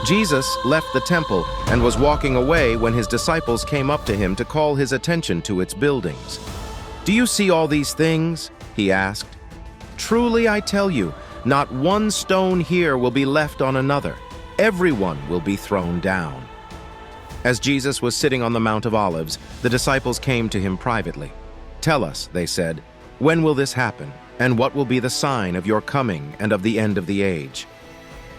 Jesus left the temple and was walking away when his disciples came up to him to call his attention to its buildings. "Do you see all these things?" he asked. "Truly I tell you, not one stone here will be left on another. Everyone will be thrown down." As Jesus was sitting on the Mount of Olives, the disciples came to him privately. "Tell us," they said, "when will this happen, and what will be the sign of your coming and of the end of the age?"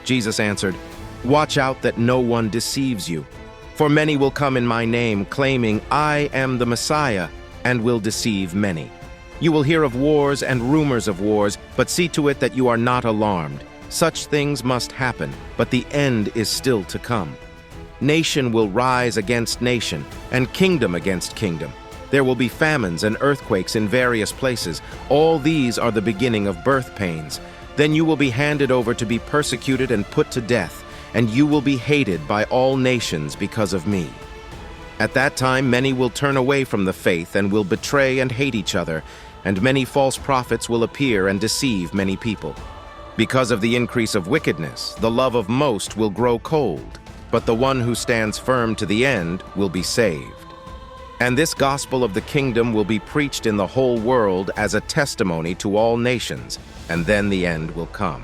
Jesus answered, "Watch out that no one deceives you, for many will come in my name, claiming, 'I am the Messiah,' and will deceive many. You will hear of wars and rumors of wars, but see to it that you are not alarmed. Such things must happen, but the end is still to come. Nation will rise against nation, and kingdom against kingdom. There will be famines and earthquakes in various places. All these are the beginning of birth pains. Then you will be handed over to be persecuted and put to death, and you will be hated by all nations because of me. At that time many will turn away from the faith and will betray and hate each other, and many false prophets will appear and deceive many people. Because of the increase of wickedness, the love of most will grow cold, but the one who stands firm to the end will be saved. And this gospel of the kingdom will be preached in the whole world as a testimony to all nations, and then the end will come.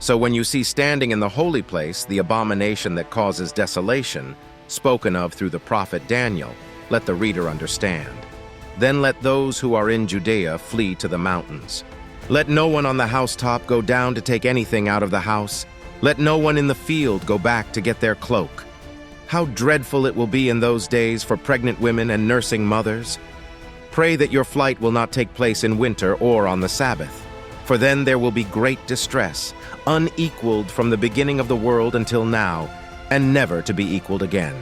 So when you see standing in the holy place the abomination that causes desolation, spoken of through the prophet Daniel, let the reader understand. Then let those who are in Judea flee to the mountains. Let no one on the housetop go down to take anything out of the house. Let no one in the field go back to get their cloak. How dreadful it will be in those days for pregnant women and nursing mothers. Pray that your flight will not take place in winter or on the Sabbath, for then there will be great distress, unequaled from the beginning of the world until now, and never to be equaled again.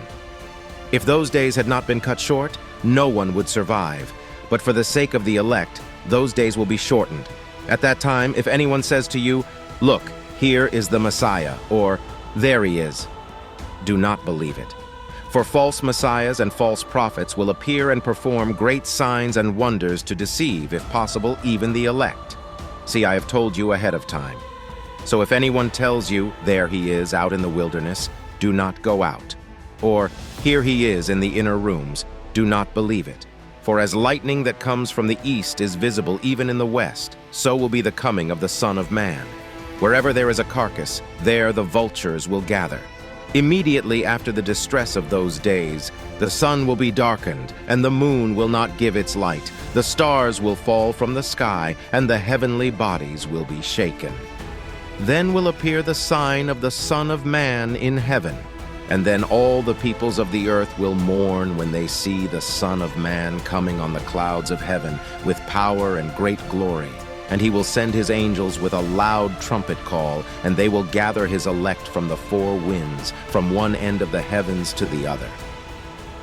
If those days had not been cut short, no one would survive, but for the sake of the elect, those days will be shortened. At that time, if anyone says to you, 'Look, here is the Messiah,' or 'There he is,' do not believe it. For false messiahs and false prophets will appear and perform great signs and wonders to deceive, if possible, even the elect. See, I have told you ahead of time. So if anyone tells you, 'There he is out in the wilderness,' do not go out. Or, 'Here he is in the inner rooms,' do not believe it. For as lightning that comes from the east is visible even in the west, so will be the coming of the Son of Man. Wherever there is a carcass, there the vultures will gather. Immediately after the distress of those days, the sun will be darkened, and the moon will not give its light. The stars will fall from the sky, and the heavenly bodies will be shaken. Then will appear the sign of the Son of Man in heaven, and then all the peoples of the earth will mourn when they see the Son of Man coming on the clouds of heaven with power and great glory. And he will send his angels with a loud trumpet call, and they will gather his elect from the four winds, from one end of the heavens to the other.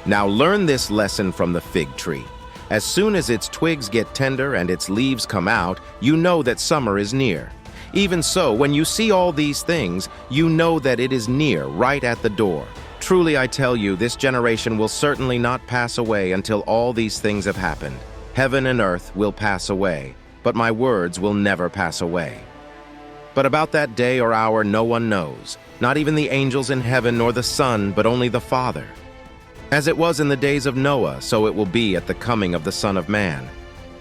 Now learn this lesson from the fig tree. As soon as its twigs get tender and its leaves come out, you know that summer is near. Even so, when you see all these things, you know that it is near, right at the door. Truly I tell you, this generation will certainly not pass away until all these things have happened. Heaven and earth will pass away, but my words will never pass away. But about that day or hour no one knows, not even the angels in heaven nor the Son, but only the Father. As it was in the days of Noah, so it will be at the coming of the Son of Man.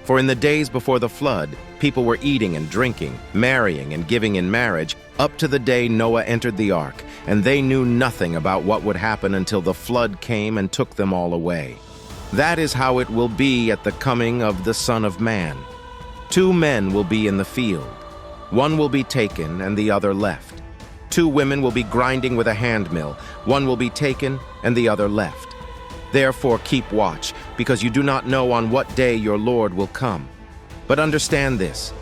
For in the days before the flood, people were eating and drinking, marrying and giving in marriage, up to the day Noah entered the ark, and they knew nothing about what would happen until the flood came and took them all away. That is how it will be at the coming of the Son of Man. 2 men will be in the field. One will be taken and the other left. 2 women will be grinding with a handmill. One will be taken and the other left. Therefore keep watch, because you do not know on what day your Lord will come. But understand this,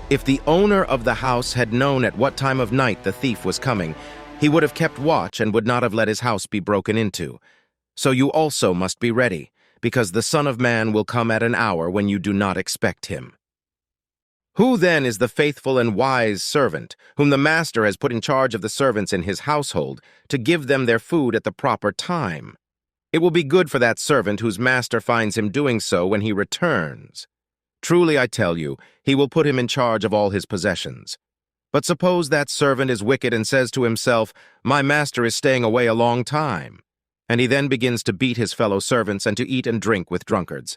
if the owner of the house had known at what time of night the thief was coming, he would have kept watch and would not have let his house be broken into. So you also must be ready, because the Son of Man will come at an hour when you do not expect him. Who then is the faithful and wise servant, whom the master has put in charge of the servants in his household, to give them their food at the proper time? It will be good for that servant whose master finds him doing so when he returns. Truly I tell you, he will put him in charge of all his possessions. But suppose that servant is wicked and says to himself, "My master is staying away a long time." And he then begins to beat his fellow servants and to eat and drink with drunkards.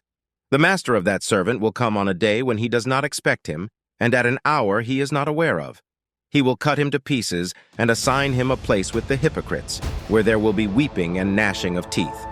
The master of that servant will come on a day when he does not expect him, and at an hour he is not aware of. He will cut him to pieces and assign him a place with the hypocrites, where there will be weeping and gnashing of teeth.